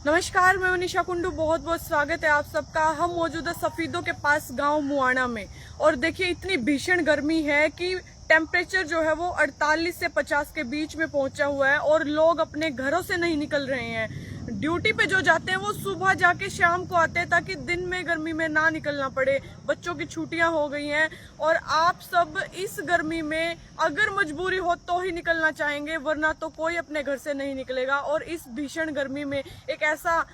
नमस्कार, मैं मनीषा कुंडू। बहुत बहुत स्वागत है आप सबका। हम मौजूद है सफीदों के पास गांव मुआना में। और देखिए इतनी भीषण गर्मी है कि टेम्परेचर जो है वो 48 से 50 के बीच में पहुंचा हुआ है और लोग अपने घरों से नहीं निकल रहे हैं। ड्यूटी पे जो जाते हैं वो सुबह जाके शाम को आते हैं ताकि दिन में गर्मी में ना निकलना पड़े। बच्चों की छुट्टियां हो गई हैं और आप सब इस गर्मी में अगर मजबूरी हो तो ही निकलना चाहेंगे, वरना तो कोई अपने घर से नहीं निकलेगा। और इस भीषण गर्मी में एक ऐसा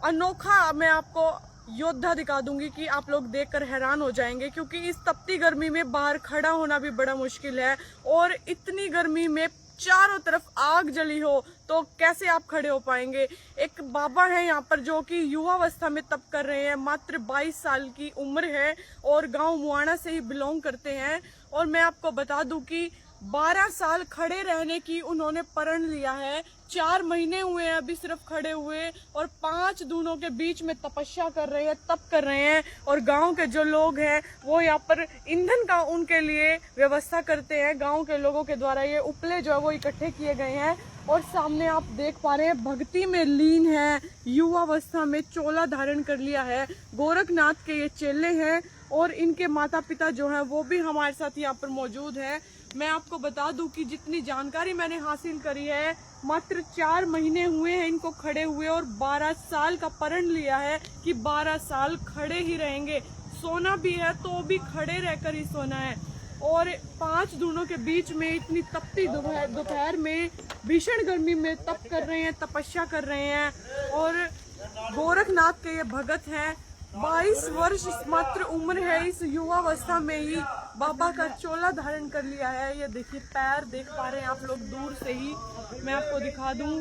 अनोखा मैं आपको योद्धा दिखा दूंगी कि आप लोग देखकर हैरान हो जाएंगे, क्योंकि इस तपती गर्मी में बाहर खड़ा होना भी बड़ा मुश्किल है। और इतनी गर्मी में चारों तरफ आग जली हो तो कैसे आप खड़े हो पाएंगे। एक बाबा है यहाँ पर जो कि युवावस्था में तप कर रहे हैं, मात्र 22 साल की उम्र है और गांव मुआना से ही बिलोंग करते हैं। और मैं आपको बता दूं कि 12 साल खड़े रहने की उन्होंने प्रण लिया है। 4 महीने हुए हैं अभी सिर्फ खड़े हुए और 5 दूनों के बीच में तपस्या कर रहे हैं, तप कर रहे हैं। और गांव के जो लोग हैं वो यहाँ पर ईंधन का उनके लिए व्यवस्था करते हैं। गांव के लोगों के द्वारा ये उपले जो है वो इकट्ठे किए गए हैं। और सामने आप देख पा रहे हैं भक्ति में लीन है, युवावस्था में चोला धारण कर लिया है। गोरखनाथ के ये चेले हैं और इनके माता पिता जो है वो भी हमारे साथ यहाँ पर मौजूद है। मैं आपको बता दूं कि जितनी जानकारी मैंने हासिल करी है, मात्र 4 महीने हुए हैं इनको खड़े हुए और 12 साल का प्रण लिया है कि 12 साल खड़े ही रहेंगे। सोना भी है तो भी खड़े रहकर ही सोना है। और 5 दूनों के बीच में इतनी तपती दोपहर में भीषण गर्मी में तप कर रहे हैं, तपस्या कर रहे हैं। और गोरखनाथ के ये भगत हैं। 22 वर्ष मात्र उम्र है, इस युवावस्था में ही बाबा का चोला धारण कर लिया है। ये देखिए पैर देख पा रहे हैं आप लोग दूर से ही। मैं आपको दिखा दूं,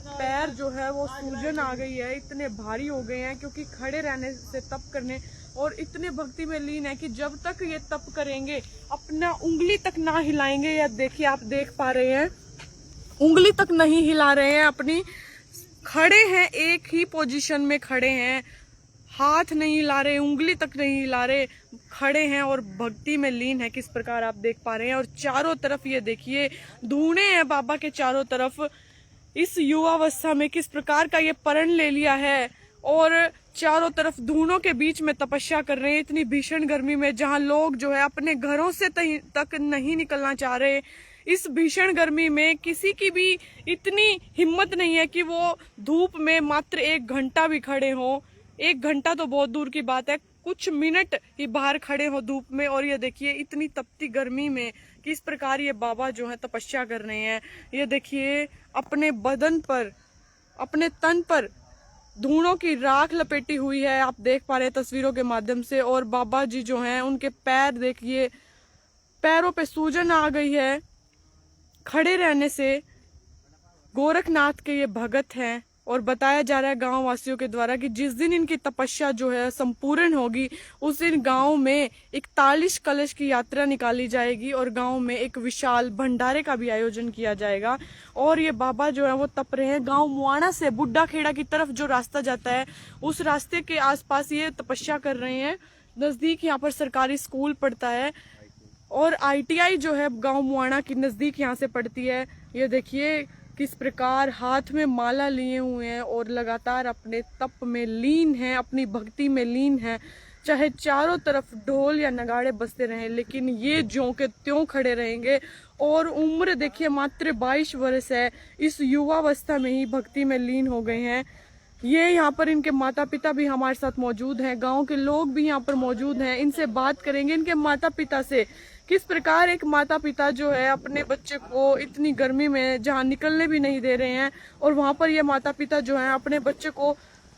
पैर जो है वो सूजन आ गई है, इतने भारी हो गए हैं क्योंकि खड़े रहने से तप करने। और इतने भक्ति में लीन है कि जब तक ये तप करेंगे अपना उंगली तक ना हिलाएंगे। या देखिए आप देख पा रहे हैं उंगली तक नहीं हिला रहे हैं अपनी, खड़े हैं, एक ही पोजीशन में खड़े हैं, हाथ नहीं हिला रहे, उंगली तक नहीं हिला रहे, खड़े हैं और भक्ति में लीन है। किस प्रकार आप देख पा रहे हैं। और चारों तरफ ये देखिए धूने हैं बाबा के चारों तरफ। इस युवावस्था में किस प्रकार का ये प्रण ले लिया है और चारों तरफ धूनों के बीच में तपस्या कर रहे हैं इतनी भीषण गर्मी में, जहां लोग जो है अपने घरों से तक नहीं निकलना चाह रहे। इस भीषण गर्मी में किसी की भी इतनी हिम्मत नहीं है कि वो धूप में मात्र 1 घंटा भी खड़े हों। 1 घंटा तो बहुत दूर की बात है, कुछ मिनट ही बाहर खड़े हो धूप में। और ये देखिए इतनी तपती गर्मी में किस प्रकार ये बाबा जो है तपस्या कर रहे हैं। ये देखिए अपने बदन पर, अपने तन पर धूणों की राख लपेटी हुई है, आप देख पा रहे हैं तस्वीरों के माध्यम से। और बाबा जी जो हैं उनके पैर देखिए, पैरों पे सूजन आ गई है खड़े रहने से। गोरखनाथ के ये भगत हैं और बताया जा रहा है गांव वासियों के द्वारा कि जिस दिन इनकी तपस्या जो है संपूर्ण होगी उस दिन गांव में 41 कलश की यात्रा निकाली जाएगी और गांव में एक विशाल भंडारे का भी आयोजन किया जाएगा। और ये बाबा जो है वो तप रहे हैं। गांव मुआना से बुड्ढा खेड़ा की तरफ जो रास्ता जाता है उस रास्ते के आसपास ये तपस्या कर रहे हैं। नजदीक यहाँ पर सरकारी स्कूल पड़ता है और ITI जो है गाँव मुआना की नजदीक यहाँ से पड़ती है। ये देखिए किस प्रकार हाथ में माला लिए हुए हैं और लगातार अपने तप में लीन हैं, अपनी भक्ति में लीन हैं। चाहे चारों तरफ ढोल या नगाड़े बजते रहें, लेकिन ये ज्यों के त्यों खड़े रहेंगे। और उम्र देखिए मात्र 22 वर्ष है, इस युवावस्था में ही भक्ति में लीन हो गए हैं। ये यहाँ पर इनके माता पिता भी हमारे साथ मौजूद हैं, गांव के लोग भी यहाँ पर मौजूद हैं। इनसे बात करेंगे इनके माता पिता से, किस प्रकार एक माता पिता जो है अपने बच्चे को इतनी गर्मी में जहाँ निकलने भी नहीं दे रहे हैं और वहां पर ये माता पिता जो है अपने बच्चे को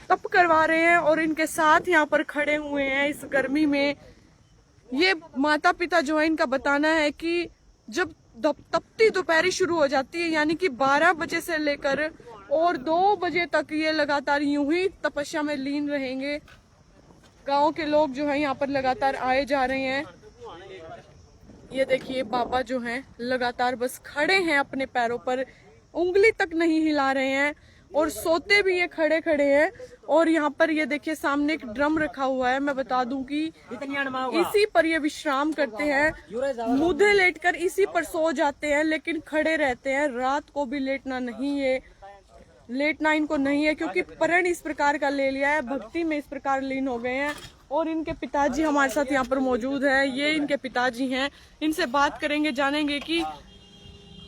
तप करवा रहे हैं और इनके साथ यहाँ पर खड़े हुए हैं इस गर्मी में। ये माता पिता जो है इनका बताना है कि जब तपती दोपहरी शुरू हो जाती है, यानी कि 12 बजे से लेकर और 2 बजे तक ये लगातार यूं ही तपस्या में लीन रहेंगे। गांव के लोग जो है यहाँ पर लगातार आए जा रहे हैं। ये देखिए बाबा जो हैं लगातार बस खड़े हैं अपने पैरों पर, उंगली तक नहीं हिला रहे हैं और सोते भी ये खड़े खड़े हैं। और यहाँ पर ये देखिए सामने एक ड्रम रखा हुआ है। मैं बता दूं कि इसी पर ये विश्राम करते हैं, मुँहे लेटकर इसी पर सो जाते हैं, लेकिन खड़े रहते हैं। रात को भी लेटना नहीं, लेट नाइन को नहीं है, क्योंकि प्रण इस प्रकार का ले लिया है, भक्ति में इस प्रकार लीन हो गए हैं। और इनके पिताजी हमारे साथ यहाँ पर मौजूद है, ये इनके पिताजी हैं, इनसे बात करेंगे, जानेंगे कि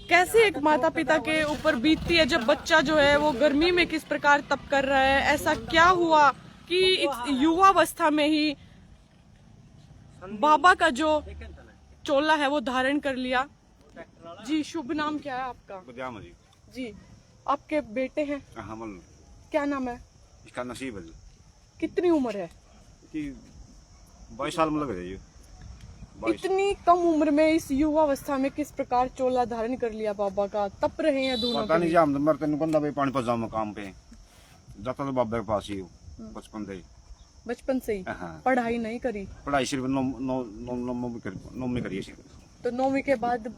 कैसे एक माता पिता के ऊपर बीतती है जब बच्चा जो है वो गर्मी में किस प्रकार तप कर रहा है। ऐसा क्या हुआ कि युवावस्था में ही बाबा का जो चोला है वो धारण कर लिया। जी, शुभ नाम क्या है आपका? जी, आपके बेटे हैं? क्या नाम है इसका? नसीब है। कितनी उम्र है? 22 साल में लग रही है। इतनी कम उम्र में इस युवावस्था में किस प्रकार चोला धारण कर लिया बाबा का? तप रहे हैं दोनों। पता नहीं जी, हम मरते निकलना भाई पानी पर जाऊँ काम पे जाता तो बाबा के पास ही हो बचपन से ही। हाँ। पढ़ाई नहीं करी? पढ़ाई सिर्फ 9वीं करी है। तो 9वीं के बाद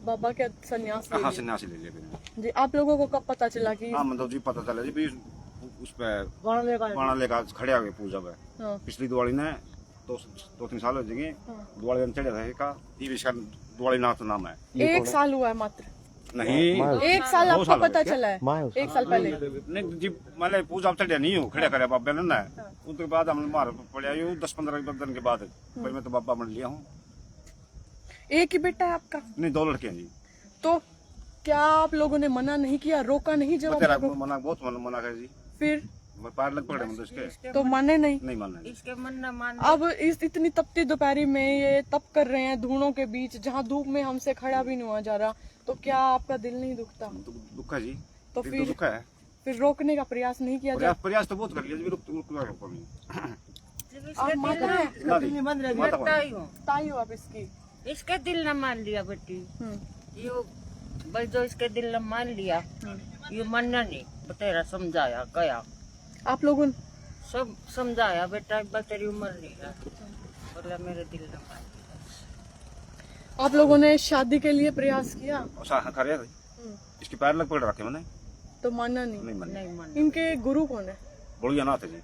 बाबा के सन्यास ले हाँ, लिया? सन्यासी ले लिया। जी, आप लोगों को कब पता चला कि? हाँ, मतलब जी पता चला जी उस पे बाणा लेकर खड़े आ गए पूजा पे। हाँ। पिछली दिवाली ने 2-3 साल हो जाएंगे। हाँ। दिवाली दिन चढ़ा था इसका, इसका दिवाली नाथ नाम है। 1 साल हुआ है मात्र? नहीं, 1 साल 2 आपको साल पता चला है? 1 साल पहले नहीं जी, मतलब पूजा चढ़िया नहीं हूँ, खड़े करे बाबा ने ना। उसके बाद हम मार पड़ा 10-15 दिन के बाद फिर मैं तो बाबा बन लिया हूँ। एक ही बेटा है आपका? नहीं, 2 लड़के हैं जी। तो क्या आप लोगों ने मना नहीं किया, रोका नहीं जब तेरा आपको? बहुत मना कर जी। फिर पार लग पड़े मतलब इसके, तो माने नहीं मानना इसके मन न मान। अब इस इतनी तपती दोपहरी में ये तप कर रहे हैं धूणों के बीच, जहाँ धूप में हमसे खड़ा भी नहीं हुआ जा रहा, तो क्या आपका दिल नहीं दुखता? दुख है जी। तो दिल फिर दुख है। फिर रोकने का प्रयास नहीं किया जाए? प्रयास तो बहुत कर लिया जी, रुक आप माता हैं? ताई हो आप इसकी? इसके दिल न मान लिया बेटी। यो भाई जो इसके दिल न मान लिया, ये मानना नहीं। तेरा समझाया गया, आप लोगों ने सब समझाया बेटा, तेरी उम्र नहीं है, बोला मेरे दिल न मान। आप लोगों ने शादी के लिए प्रयास किया? करे इसके पैर लग पड़ रखे मैंने, तो माना नहीं? नहीं मान। इनके गुरु कौन है? बोलिए नाथ जी।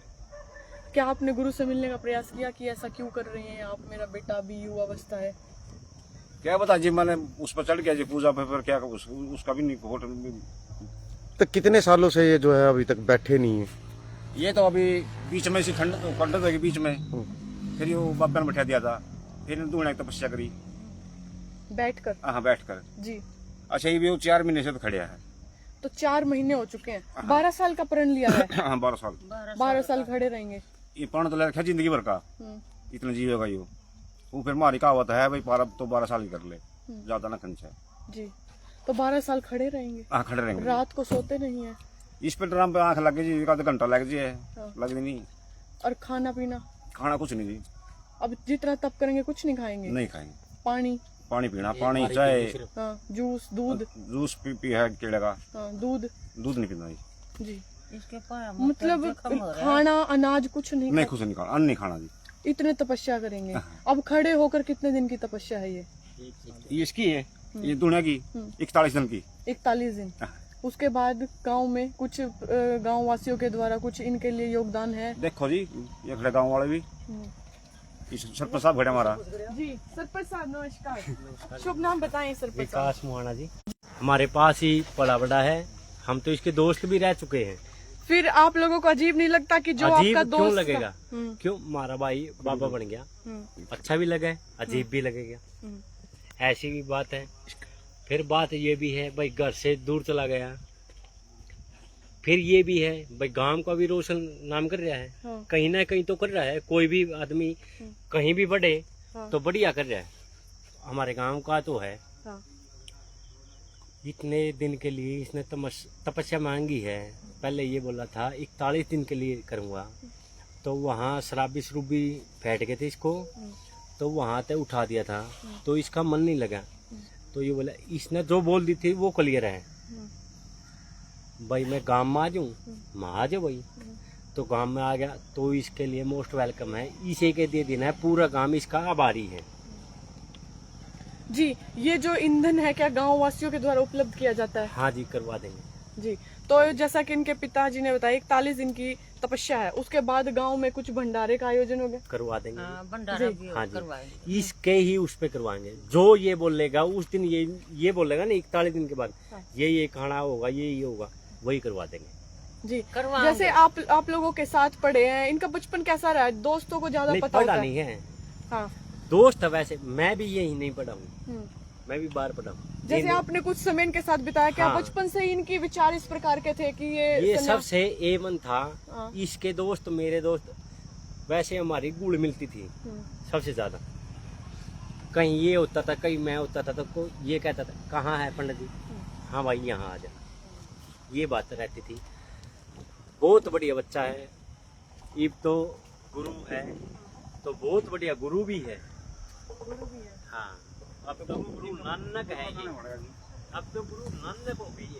क्या आपने गुरु से मिलने का प्रयास किया कि ऐसा क्यों कर रही हैं आप, मेरा बेटा अभी युवावस्था है? क्या बता जी, मैंने उस पर चढ़ गया जी पूजा पे, फिर क्या उसका भी नहीं होटल। तो कितने सालों से ये जो है अभी तक बैठे नहीं है? ये तो अभी बीच में से ठंड के बीच में फिर वो बाबा ने बैठा दिया था, फिर दूना तपस्या करी बैठकर? हाँ, बैठकर जी। अच्छा, ये भी 4 महीने से तो खड़े है। तो 4 महीने हो चुके हैं। 12 साल का प्रण लिया है? हाँ, 12 साल। 12 साल खड़े रहेंगे? ये प्रण तो ले रखा जिंदगी भर का, इतना जीवेगा यो। वो फिर मारी कहावत है भाई, पार तो 12 साल ही कर ले, ज्यादा ना खंचा जी। तो 12 साल खड़े रहेंगे? हाँ, खड़े रहेंगे। रात को सोते नहीं है? इस पे ड्राम पे आंख लग जी, 1 घंटा लग जाए, लगनी नहीं। और खाना पीना? खाना कुछ नहीं जी। अब जितना तप करेंगे कुछ नहीं खाएंगे? नहीं खाएंगे। पानी पीना, पानी, चाय, हाँ, जूस, दूध? जूस पी है केले का। हाँ, दूध नहीं पीना जी। इसके मतलब खाना अनाज कुछ नहीं? नहीं, कुछ नहीं खाना, अन्न नहीं खाना जी। इतने तपस्या करेंगे? अब खड़े होकर कितने दिन की तपस्या है ये? ये इसकी है, ये दुनिया की 41 दिन की। 41 दिन। उसके बाद गांव में कुछ गांव वासियों के द्वारा कुछ इनके लिए योगदान है? देखो जी, ये खड़े गांव वाले भी, सरपंच साहब खड़े हमारा जी। सरपंच साहब नमस्कार, शुभ नाम बताएं सरपंच साहब। विकास मुहाना जी, हमारे पास ही पला बड़ा है, हम तो इसके दोस्त भी रह चुके हैं। फिर आप लोगों को अजीब नहीं लगता कि जो आपका दोस्त क्यों लगेगा? क्यों, हमारा भाई बाबा बन गया, अच्छा भी लगे, अजीब भी लगेगा, ऐसी भी बात है। फिर बात ये भी है भाई, घर से दूर चला गया। फिर ये भी है भाई, गांव का भी रोशन नाम कर रहा है, कहीं ना कहीं तो कर रहा है। कोई भी आदमी कहीं भी बढ़े तो बढ़िया कर रहा है, हमारे गांव का तो है। इतने दिन के लिए इसने तपस्या मांगी है। पहले ये बोला था 41 दिन के लिए करूँगा, तो वहाँ शराबी शरूबी फैट गए थे इसको, तो वहाँ तक उठा दिया था, तो इसका मन नहीं लगा। तो ये बोला, इसने जो बोल दी थी वो क्लियर है भाई, मैं गांव में आ जाऊँ, मैं आ जाओ भाई। तो गांव में आ गया, तो इसके लिए मोस्ट वेलकम है। इसे के दे देना है, पूरा गांव इसका आभारी है जी। ये जो ईंधन है क्या गांव वासियों के द्वारा उपलब्ध किया जाता है? हाँ जी, करवा देंगे जी। तो जैसा कि इनके पिताजी ने बताया 41 दिन की तपस्या है, उसके बाद गांव में कुछ भंडारे का आयोजन होगा? करवा देंगे। भंडारा भी हाँ जी, करवाएंगे। इसके ही उस पे करवाएंगे। जो ये बोलेगा उस दिन, ये बोलेगा ना 41 दिन के बाद ये खाना होगा, ये होगा, वही करवा देंगे। जी। करवाएंगे। जैसे आप लोगों के साथ पढ़े हैं, इनका बचपन कैसा रहा है? दोस्तों को ज्यादा नहीं, पता पढ़ा होता नहीं है? है हाँ। दोस्त। वैसे मैं भी यही नहीं पढ़ा हूँ, हम्म। मैं भी बाहर पढ़ा हूँ। जैसे आपने कुछ समय इनके साथ बिताया, क्या हाँ। बचपन से ही इनकी विचार इस प्रकार के थे कि ये सन्यास- सबसे A1 था। हाँ। इसके दोस्त मेरे दोस्त, वैसे हमारी गुड़ मिलती थी हम्म। सबसे ज्यादा। कहीं ये होता था, कहीं मैं होता था, तो ये कहता था कहाँ है पंडित जी, हाँ भाई यहाँ आ जा, ये बात रहती थी। बहुत बढ़िया बच्चा है। इब तो गुरु है, तो बहुत बढ़िया गुरु भी है। हाँ, अब तो गुरु नानक है ये, अब तो गुरु नानक हो गई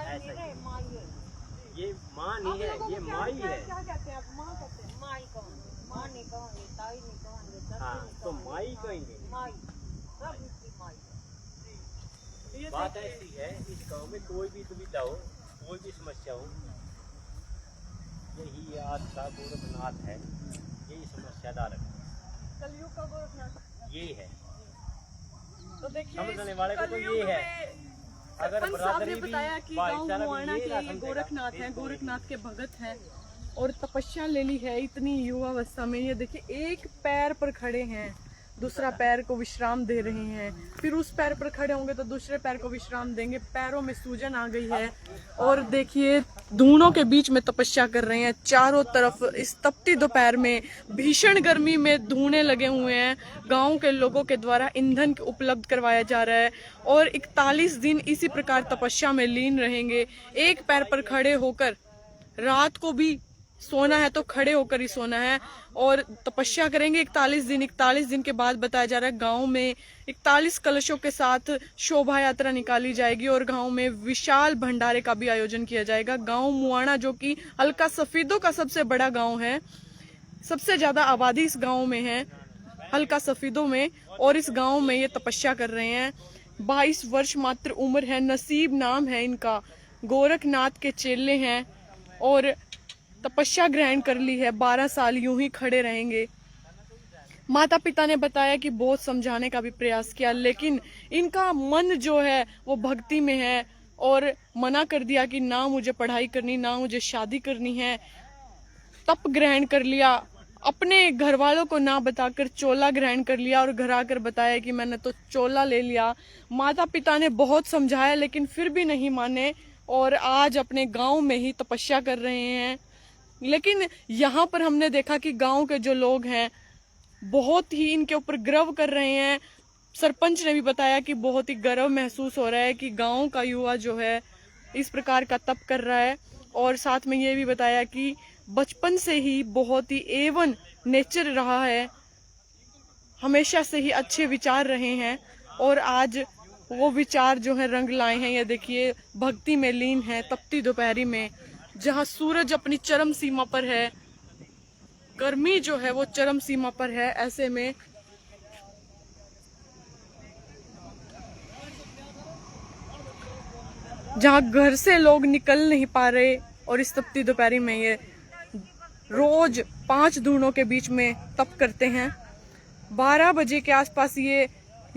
ऐसा ही। ये माँ नहीं है, ये माई है। क्या कहते हैं आप? माँ कहते हैं? माई कहोगे, माँ नहीं कहोगे, ताई नहीं कहोगे, चाची हाँ, नहीं तो कहोगे, माई कहेंगे। माई, सब इसकी माई है। ये बात ऐसी है, इस गांव में कोई भी दुविधा हो, कोई भी समस्या हो, यही आज का गोरखनाथ है, यही समस्यादार है, कलयुग का गोरखनाथ। ये है। तो देखिए समझने वाले को तो कलयुग ये है। में अगर सरपंच साहब ने बरादरी भी, बताया कि भाईचारा गांव भी मुआना ये के ना ये समझेगा, गोरखनाथ हैं, इसको गोरखनाथ के भगत हैं और तपस्या ले ली है इतनी युवावस्था में। ये देखिए एक पैर पर खड़े हैं, दूसरा पैर को विश्राम दे रहे हैं, फिर उस पैर पर खड़े होंगे तो दूसरे पैर को विश्राम देंगे। पैरों में सूजन आ गई है और देखिए धूनों के बीच में तपस्या कर रहे हैं। चारों तरफ इस तपती दोपहर में, भीषण गर्मी में धूने लगे हुए हैं। गांव के लोगों के द्वारा ईंधन उपलब्ध करवाया जा रहा है और 41 दिन इसी प्रकार तपस्या में लीन रहेंगे। एक पैर पर खड़े होकर, रात को भी सोना है तो खड़े होकर ही सोना है और तपस्या करेंगे 41 दिन। 41 दिन के बाद बताया जा रहा है गांव में 41 कलशों के साथ शोभा यात्रा निकाली जाएगी और गांव में विशाल भंडारे का भी आयोजन किया जाएगा। गांव मुआना जो कि हल्का सफेदों का सबसे बड़ा गांव है, सबसे ज्यादा आबादी इस गांव में है हल्का सफेदों में, और इस गांव में ये तपस्या कर रहे हैं। 22 वर्ष मात्र उम्र है, नसीब नाम है इनका, गोरखनाथ के चेले हैं और तपस्या ग्रहण कर ली है। 12 साल यूं ही खड़े रहेंगे। माता पिता ने बताया कि बहुत समझाने का भी प्रयास किया, लेकिन इनका मन जो है वो भक्ति में है और मना कर दिया कि ना मुझे पढ़ाई करनी, ना मुझे शादी करनी है। तप ग्रहण कर लिया, अपने घर वालों को ना बताकर चोला ग्रहण कर लिया और घर आकर बताया कि मैंने तो चोला ले लिया। माता पिता ने बहुत समझाया लेकिन फिर भी नहीं माने और आज अपने गांव में ही तपस्या कर रहे हैं। लेकिन यहाँ पर हमने देखा कि गांव के जो लोग हैं बहुत ही इनके ऊपर गर्व कर रहे हैं। सरपंच ने भी बताया कि बहुत ही गर्व महसूस हो रहा है कि गांव का युवा जो है इस प्रकार का तप कर रहा है, और साथ में ये भी बताया कि बचपन से ही बहुत ही A1 नेचर रहा है, हमेशा से ही अच्छे विचार रहे हैं और आज वो विचार जो है रंग लाए हैं। ये देखिए भक्ति में लीन है तपती दोपहरी में, जहाँ सूरज अपनी चरम सीमा पर है, गर्मी जो है वो चरम सीमा पर है। ऐसे में जहाँ घर से लोग निकल नहीं पा रहे और इस तपती दोपहरी में ये रोज 5 धूनों के बीच में तप करते हैं। 12 बजे के आसपास ये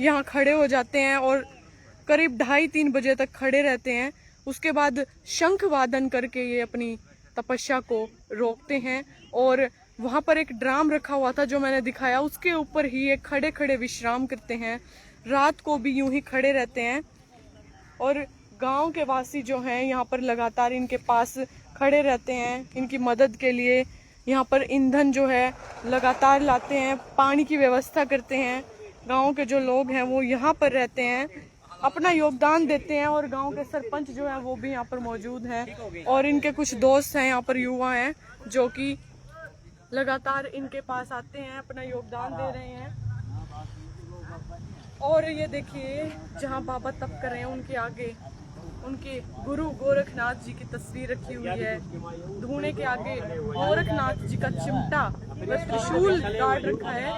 यहाँ खड़े हो जाते हैं और करीब 2:30-3 बजे तक खड़े रहते हैं। उसके बाद शंख वादन करके ये अपनी तपस्या को रोकते हैं और वहाँ पर एक ड्राम रखा हुआ था जो मैंने दिखाया, उसके ऊपर ही ये खड़े खड़े विश्राम करते हैं। रात को भी यूं ही खड़े रहते हैं और गांव के वासी जो हैं यहाँ पर लगातार इनके पास खड़े रहते हैं इनकी मदद के लिए। यहाँ पर ईंधन जो है लगातार लाते हैं, पानी की व्यवस्था करते हैं। गांव के जो लोग हैं वो यहाँ पर रहते हैं, अपना योगदान देते हैं और गांव के सरपंच जो है वो भी यहाँ पर मौजूद हैं और इनके कुछ दोस्त हैं यहाँ पर, युवा हैं जो कि लगातार इनके पास आते हैं, अपना योगदान दे रहे हैं। और ये देखिए जहाँ बाबा तप कर रहे हैं उनके आगे उनके गुरु गोरखनाथ जी की तस्वीर रखी हुई है। धूने के आगे गोरखनाथ जी का चिमटा व त्रिशूल गाड़ रखा है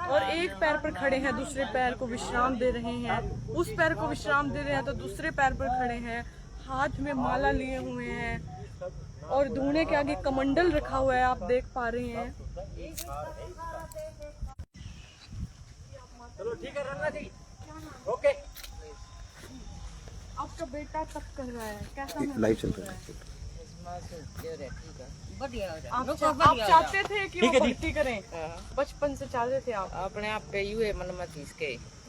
और एक पैर पर खड़े हैं, दूसरे पैर को विश्राम दे रहे हैं। उस पैर को विश्राम दे रहे हैं तो दूसरे पैर पर खड़े हैं, हाथ में माला लिए हुए हैं और धूने के आगे कमंडल रखा हुआ है, आप देख पा रहे हैं। चलो ठीक है रंगा जी, ओके। अब आपका बेटा तब कर रहा है, कैसा लाइव महसूस चल हो रहा रहा है। बढ़िया हो आप जाए आप चाहते थे कि वो भर्ती करें, बचपन से चाहते थे आप? अपने आप पे यूं है मन में थी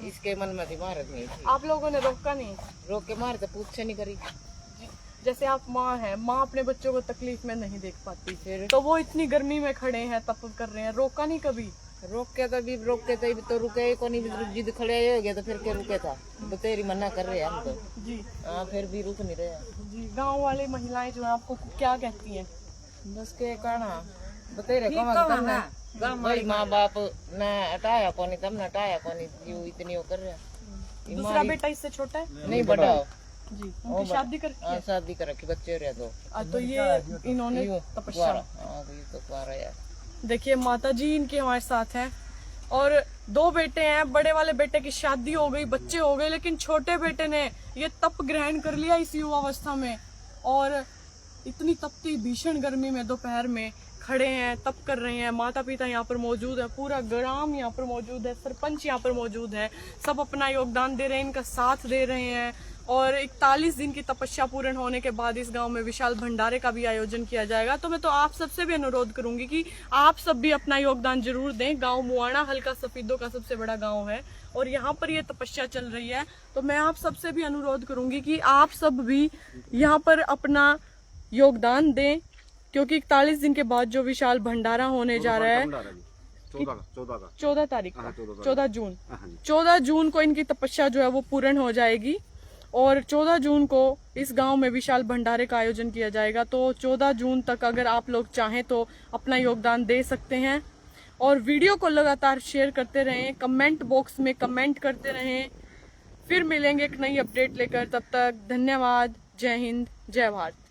इसके मन में थी मारत नहीं थी आप लोगों ने रोका नहीं? रोक के मार तो पूछ नहीं करी जैसे आप माँ हैं, माँ अपने बच्चों को तकलीफ में नहीं देख पाती, फिर तो वो इतनी गर्मी में खड़े हैं, तप कर रहे हैं, रोका नहीं कभी? रोक के तो रुके को नहीं, जिद खड़े हो गया तो फिर के रुके था, तो तेरी मना कर रहे हैं हम तो। जी हाँ फिर भी रुक नहीं रहे। जी। गांव वाले महिलाएं जो है आपको क्या कहती हैं? बस के कहना बतेरे कमा भाई माँ बाप न हटाया कौन तब न हटाया कौन यू इतनी वो कर रहे हैं। दूसरा बेटा इससे छोटा है? नहीं बड़ा हो। जी। उनकी शादी कर हाँ शादी कर रखी, बच्चे रहे दो। तो ये इन्होंने तपस्या। हाँ तो ये तो कुआरा यार। देखिए माता जी इनके हमारे साथ हैं और 2 बेटे हैं। बड़े वाले बेटे की शादी हो गई, बच्चे हो गए, लेकिन छोटे बेटे ने ये तप ग्रहण कर लिया इस युवावस्था में और इतनी तपती भीषण गर्मी में दोपहर में खड़े हैं, तप कर रहे हैं। माता पिता यहाँ पर मौजूद है, पूरा ग्राम यहाँ पर मौजूद है, सरपंच यहाँ पर मौजूद है, सब अपना योगदान दे रहे हैं, इनका साथ दे रहे हैं। और 41 दिन की तपस्या पूर्ण होने के बाद इस गांव में विशाल भंडारे का भी आयोजन किया जाएगा। तो मैं तो आप सबसे भी अनुरोध करूंगी कि आप सब भी अपना योगदान जरूर दें। गांव मुआना हल्का सफीदों का सबसे बड़ा गांव है और यहाँ पर ये तपस्या चल रही है, तो मैं आप सबसे भी अनुरोध करूंगी कि आप सब भी यहाँ पर अपना योगदान दें, क्योंकि 41 दिन के बाद जो विशाल भंडारा होने जा रहा है 14 तारीख को, 14 जून, 14 जून को इनकी तपस्या जो है वो पूर्ण हो जाएगी और 14 जून को इस गांव में विशाल भंडारे का आयोजन किया जाएगा। तो 14 जून तक अगर आप लोग चाहें तो अपना योगदान दे सकते हैं और वीडियो को लगातार शेयर करते रहें, कमेंट बॉक्स में कमेंट करते रहें। फिर मिलेंगे एक नई अपडेट लेकर, तब तक धन्यवाद। जय हिंद, जय भारत।